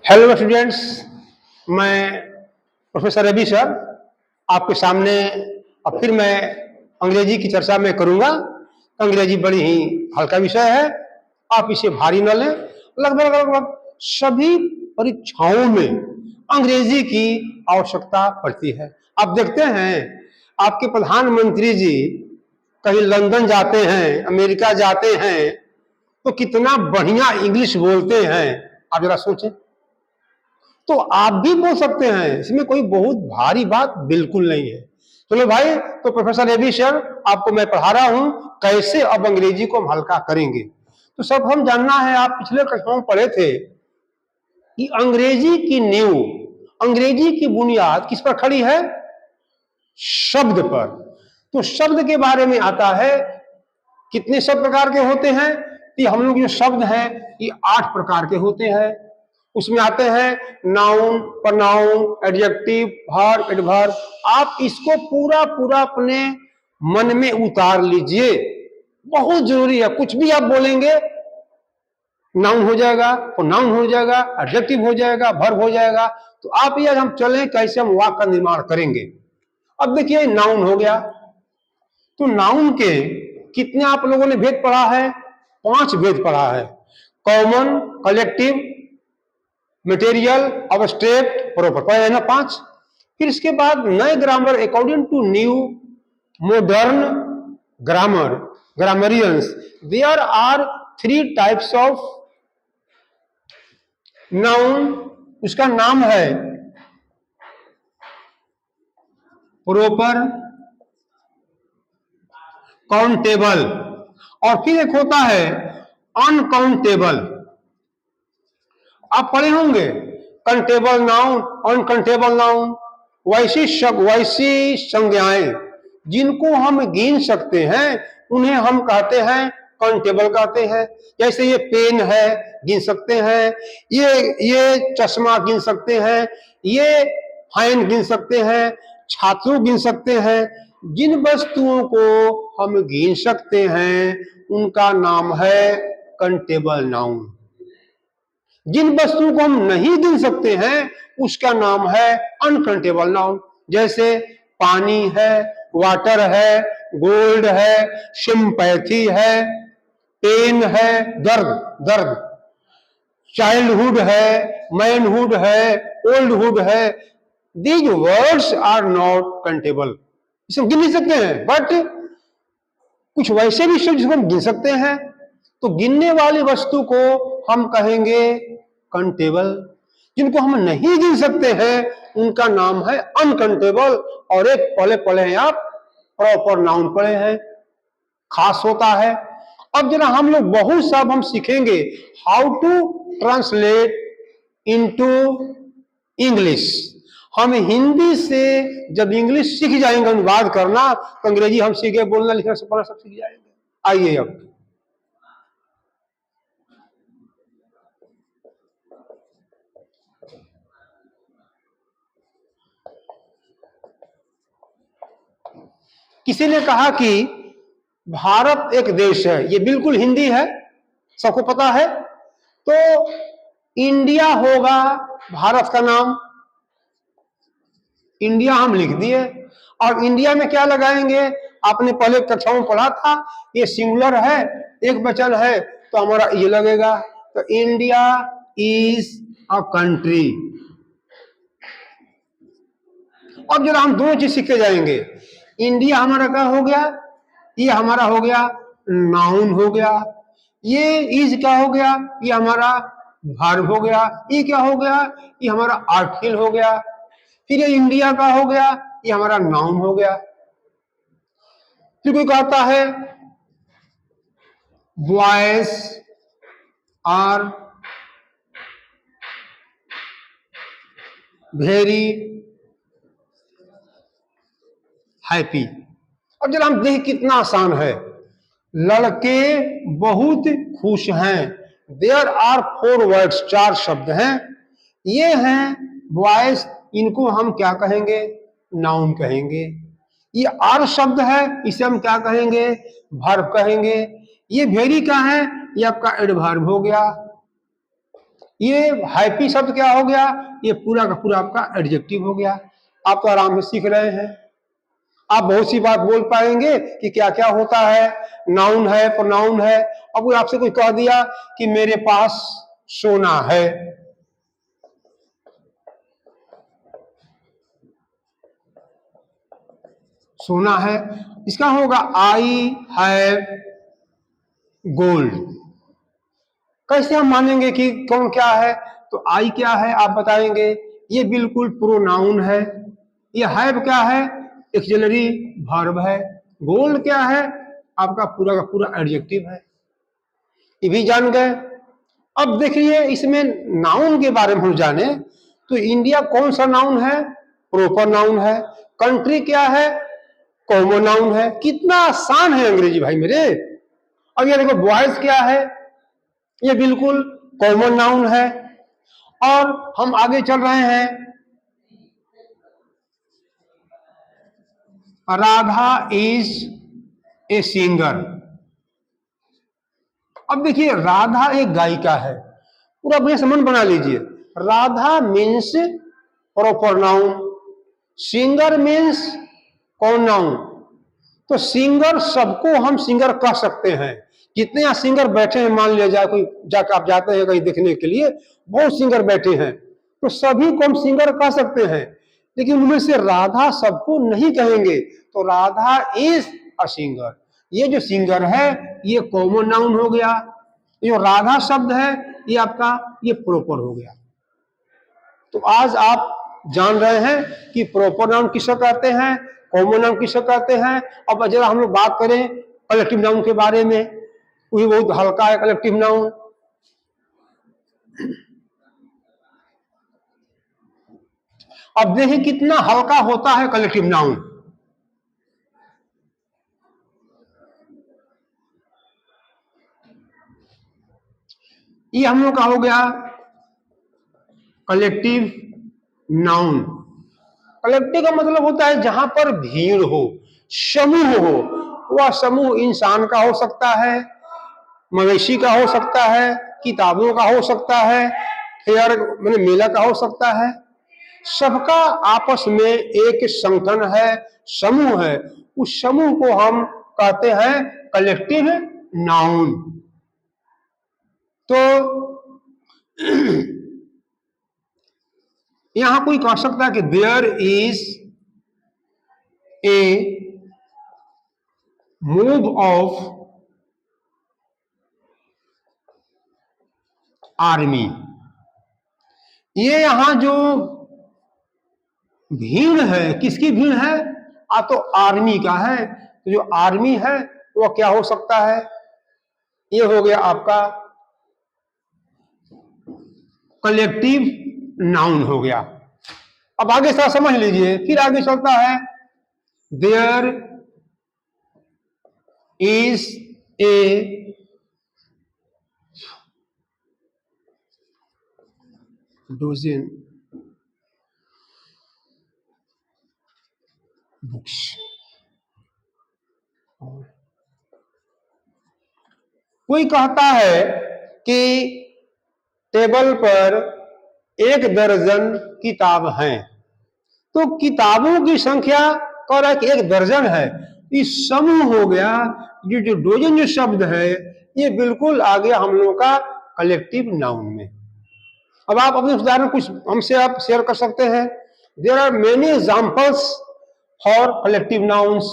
Hello students, मैं professor Ravi sir आपके सामने अब फिर मैं अंग्रेजी की चर्चा में करूंगा। अंग्रेजी बड़ी ही हल्का विषय है, आप इसे भारी न लें। लगभग लगभग सभी परीक्षाओं में अंग्रेजी की आवश्यकता पड़ती है। आप देखते हैं आपके प्रधानमंत्री जी कहीं लंदन जाते हैं, अमेरिका जाते हैं तो कितना बढ़िया इंग्लिश बोलते हैं। आप जरा सोचें, तो आप भी बोल सकते हैं, इसमें कोई बहुत भारी बात बिल्कुल नहीं है। चलो भाई, तो प्रोफेसर रवि सर आपको मैं पढ़ा रहा हूं कैसे अब अंग्रेजी को हम हल्का करेंगे। तो सब हम जानना है, आप पिछले कक्षाओं में पढ़े थे कि अंग्रेजी की नींव, अंग्रेजी की बुनियाद किस पर खड़ी है? शब्द पर। तो शब्द के बारे में आता है, कितने शब्द प्रकार के होते हैं? कि हम लोग जो शब्द हैं ये 8 प्रकार के होते हैं। उसमें आते हैं noun, pronoun, adjective, verb, adverb. आप इसको पूरा पूरा अपने मन में उतार लीजिए, बहुत जरूरी है। कुछ भी आप बोलेंगे नाउन हो जाएगा, प्रोनाउन हो जाएगा, एडजेक्टिव हो जाएगा, वर्ब हो जाएगा। तो आप ये हम चलें कैसे हम वाक्य का निर्माण करेंगे। अब देखिए, नाउन हो गया, तो नाउन के कितने आप लोगों ने भेद पढ़ा है? 5 भेद पढ़ा है। Common, collective, material, abstract, proper, पढ़े ना 5। फिर इसके बाद नए grammar according to new modern grammar, grammarians, there are 3 types of noun. उसका नाम है प्रॉपर, काउंटेबल, और फिर एक होता है अनकाउंटेबल। आप पढ़े होंगे कंटेबल नाउन, अनकंटेबल नाउन। वैसी संज्ञाएं जिनको हम गिन सकते हैं उन्हें हम कहते हैं काउंटेबल कहते हैं। जैसे ये पेन है, गिन सकते हैं। ये चश्मा गिन सकते हैं, ये फैन गिन सकते हैं, छात्रों गिन सकते हैं। जिन वस्तुओं को हम गिन सकते हैं उनका नाम है काउंटेबल नाउन। जिन वस्तुओं को हम नहीं गिन सकते हैं उसका नाम है अनकाउंटेबल नाउन। जैसे पानी है, वाटर है, गोल्ड है, सिंपैथी है, पेन है, दर्द, दर्द, चाइल्डहुड है, मैनहुड है, ओल्डहुड है। These words are not countable. इसे गिन नहीं सकते हैं, बट कुछ वैसे भी शब्द जिसको हम गिन सकते हैं। तो गिनने वाली वस्तु को हम कहेंगे काउंटेबल। जिनको हम नहीं गिन सकते हैं उनका नाम है अनकाउंटेबल। और एक पढ़े हैं आप, प्रॉपर नाउन पढ़े हैं, खास होता है। अब जरा हम लोग बहुत सा हम सीखेंगे how to translate into English. हम हिंदी से जब इंग्लिश सीख जाएंगे अनुवाद करना, तो अंग्रेजी हम सीखे, बोलना लिखना सब पढ़ना सब सीख जाएंगे। आइए अब किसी ने कहा कि भारत एक देश है, ये बिल्कुल हिंदी है, सबको पता है। तो इंडिया होगा भारत का नाम, इंडिया हम लिख दिए। और इंडिया में क्या लगाएंगे? आपने पहले कक्षाओं में पढ़ा था, ये सिंगुलर है, एक वचन है, तो हमारा ये लगेगा। तो इंडिया इज अ कंट्री। अब जरा हम दोनों चीज सीखे जाएंगे। इंडिया हमारा क्या हो गया? ये हमारा हो गया नाउन हो गया। ये इज क्या हो गया? ये हमारा वर्ब हो गया। ये क्या हो गया? ये हमारा आर्टिकल हो गया। फिर ये इंडिया का हो गया, ये हमारा नाउन हो गया। फिर कोई कहता है बॉयज आर वेरी हैप्पी। अब जरा हम देखें कितना आसान है। लड़के बहुत खुश हैं। देयर आर 4 वर्ड्स, 4 शब्द हैं। ये हैं बॉयज, इनको हम क्या कहेंगे? नाउन कहेंगे। ये आर शब्द है, इसे हम क्या कहेंगे? वर्ब कहेंगे। ये वेरी का है, ये आपका एडवर्ब हो गया। ये हैप्पी शब्द क्या हो गया, ये पूरा का पूरा आपका एडजेक्टिव हो गया। आप तो आराम से सीख रहे हैं, आप बहुत सी बात बोल पाएंगे कि क्या क्या होता है, नाउन है, प्रोनाउन है। अब कोई आपसे कोई कह दिया कि मेरे पास सोना है, सोना है, इसका होगा आई हैव गोल्ड। कैसे हम मानेंगे कि कौन क्या है? तो आई क्या है आप बताएंगे, ये बिल्कुल प्रोनाउन है। ये हैव क्या है? ऑक्सिलरी वर्ब है। गोल्ड क्या है? आपका पूरा का पूरा एडजेक्टिव है। ये भी जान गए। अब देखिए इसमें नाउन के बारे में हम जाने तो इंडिया कौन सा नाउन है? प्रॉपर नाउन है। कंट्री क्या है? कॉमन नाउन है। कितना आसान है अंग्रेजी भाई मेरे। अब ये देखो बॉयज क्या है? ये बिल्कुल कॉमन नाउन है। और हम आगे चल रहे हैं, राधा इज ए सिंगर। अब देखिए राधा एक गायिका है, पूरा अपने समझ बना लीजिए। Radha means proper noun, singer means कौन नाउन। तो सिंगर सबको हम सिंगर कह सकते हैं। जितने यहाँ सिंगर बैठे हैं, मान लिया जाए कोई जाकर आप जाते हैं कहीं देखने के लिए, बहुत सिंगर बैठे हैं, तो सभी को हम सिंगर कह सकते हैं। लेकिन उनमें से राधा सबको नहीं कहेंगे, तो राधा इज अ सिंगर। ये जो सिंगर है ये कॉमन नाउन हो गया। ये जो राधा शब्द है ये आपका ये प्रॉपर हो गया। तो आज आप जान रहे हैं कि प्रॉपर नाउन किसे कहते हैं, कॉमन नाउन किसे कहते हैं। अब जरा हम लोग बात करें कलेक्टिव नाउन के बारे में, वही बहुत हल्का है कलेक्टिव नाउन। अब देखिए कितना हल्का होता है कलेक्टिव नाउन। ये हम लोग का हो गया कलेक्टिव नाउन। कलेक्टिव का मतलब होता है जहां पर भीड़ हो, समूह हो। वह समूह इंसान का हो सकता है, मवेशी का हो सकता है, किताबों का हो सकता है, फेयर मैंने मेला का हो सकता है। सबका आपस में एक संगठन है, समूह है। उस समूह को हम कहते हैं कलेक्टिव नाउन। तो यहां कोई कह सकता है कि there is a move of army. ये यहां जो भीड़ है, किसकी भीड़ है? तो आर्मी का है। तो जो आर्मी है वो क्या हो सकता है? ये हो गया आपका कलेक्टिव नाउन हो गया। अब आगे से समझ लीजिए, फिर आगे चलता है there is a dozen books. कोई कहता है कि टेबल पर 1 दर्जन किताब हैं, तो किताबों की संख्या कह रहा है कि 1 दर्जन है। इस समूह हो गया। ये जो डोजन जो शब्द है ये बिल्कुल आ गया हम लोगों का कलेक्टिव नाउन में। अब आप अपने उदाहरण कुछ हमसे आप शेयर कर सकते हैं। There are many examples for collective nouns.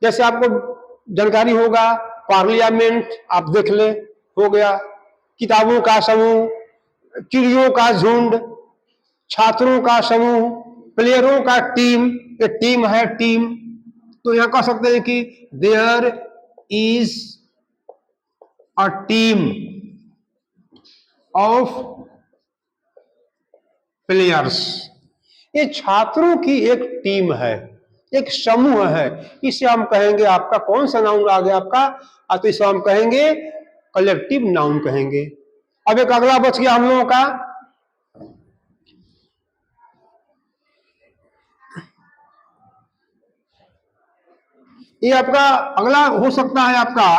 जैसे आपको जानकारी होगा पार्लियामेंट, आप देख ले, हो गया। किताबों का समूह, चिड़ियों का झुंड, छात्रों का समूह, प्लेयरों का टीम, ये टीम है टीम। तो यहां कह सकते हैं कि there is a team of players. ये छात्रों की एक टीम है, एक समूह है। इसे हम कहेंगे आपका कौन सा नाउन आ गया आपका? तो इसे हम कहेंगे कलेक्टिव नाउन कहेंगे। अब एक अगला बच गया हम लोगों का, ये आपका अगला हो सकता है आपका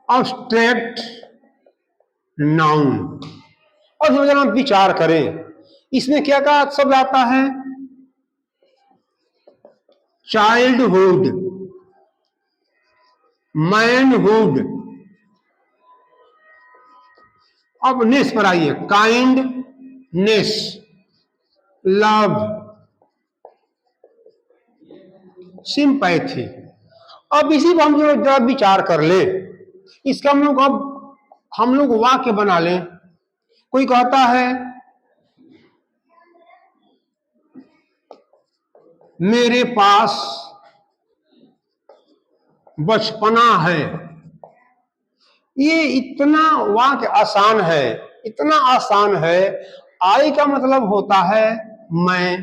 अब्स्ट्रैक्ट नाउन। और जब हम विचार करें इसमें क्या क्या शब्द आता है, चाइल्डहुड, मैनहुड। अब नेस पर आइए, काइंडनेस, लव, सिंपैथी। अब इसी पर हम जरा विचार कर ले, इसका हम लोग वाक्य बना लें। कोई कहता है मेरे पास बचपना है। ये इतना वाक्य आसान है, इतना आसान है। आई का मतलब होता है मैं,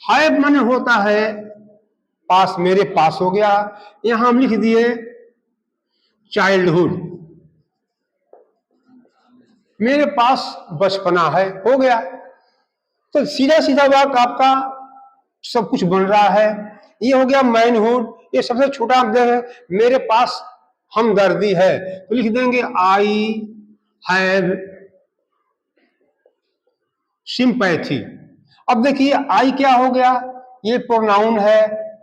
है मन होता है पास, मेरे पास हो गया। यहां हम लिख दिए चाइल्डहुड, मेरे पास बचपना है, हो गया। तो सीधा सीधा वाक्य आपका सब कुछ बन रहा है। ये हो गया मैनहुड। ये सबसे छोटा है, मेरे पास हमदर्दी है, तो लिख देंगे आई हैव सिंपैथी। अब देखिए आई क्या हो गया, ये प्रोनाउन है,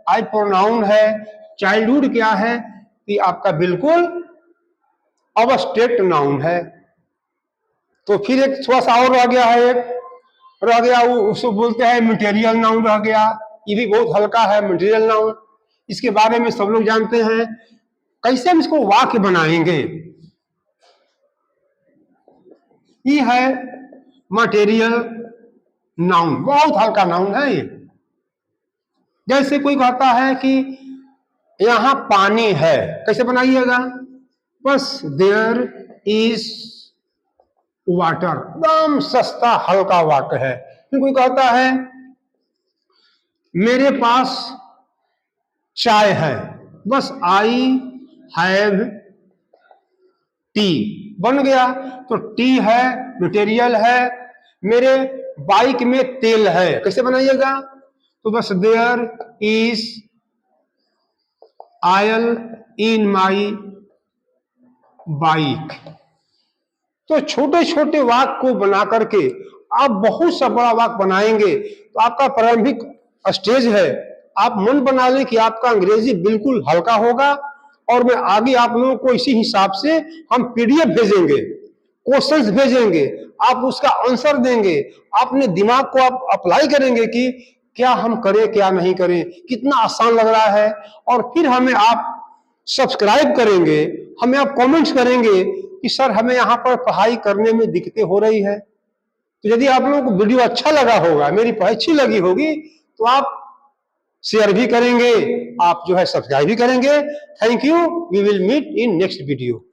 आई प्रोनाउन है। चाइल्डहुड क्या है, ये आपका बिल्कुल अबस्ट्रैक्ट नाउन है। तो फिर एक थोड़ा सा और रह गया है, एक रह गया उसको बोलते हैं मटेरियल नाउन रह गया। ये भी बहुत हल्का है मटेरियल नाउन, इसके बारे में सब लोग जानते हैं। कैसे हम इसको वाक्य बनाएंगे, ये है मटेरियल नाउन, बहुत हल्का नाउन है ये। जैसे कोई कहता है कि यहां पानी है, कैसे बनाइएगा, बस देयर इज वाटर, एकदम सस्ता हल्का वाक्य है। फिर कोई कहता है मेरे पास चाय है, बस आई हैव टी, बन गया। तो टी है, मटेरियल है। मेरे बाइक में तेल है, कैसे बनाइएगा, तो बस there is oil in my bike. तो छोटे छोटे वाक्य को बना करके आप बहुत सा बड़ा वाक्य बनाएंगे। तो आपका प्रारंभिक स्टेज है, आप मन बना लें कि आपका अंग्रेजी बिल्कुल हल्का होगा। और मैं आगे आप लोगों को इसी हिसाब से हम पीडीएफ भेजेंगे, क्वेश्चंस भेजेंगे, आप उसका आंसर देंगे। अपने दिमाग को आप अप्लाई करेंगे कि क्या हम करें क्या नहीं करें, कितना आसान लग रहा है। और फिर हमें आप सब्सक्राइब करेंगे, हमें आप कमेंट्स करेंगे कि सर हमें यहाँ पर पढ़ाई करने में दिक्कतें हो रही है। तो यदि आप लोगों को वीडियो अच्छा लगा होगा, मेरी पढ़ाई अच्छी लगी होगी, तो आप शेयर भी करेंगे, आप जो है सब्सक्राइब भी करेंगे। Thank you, we will meet in next video.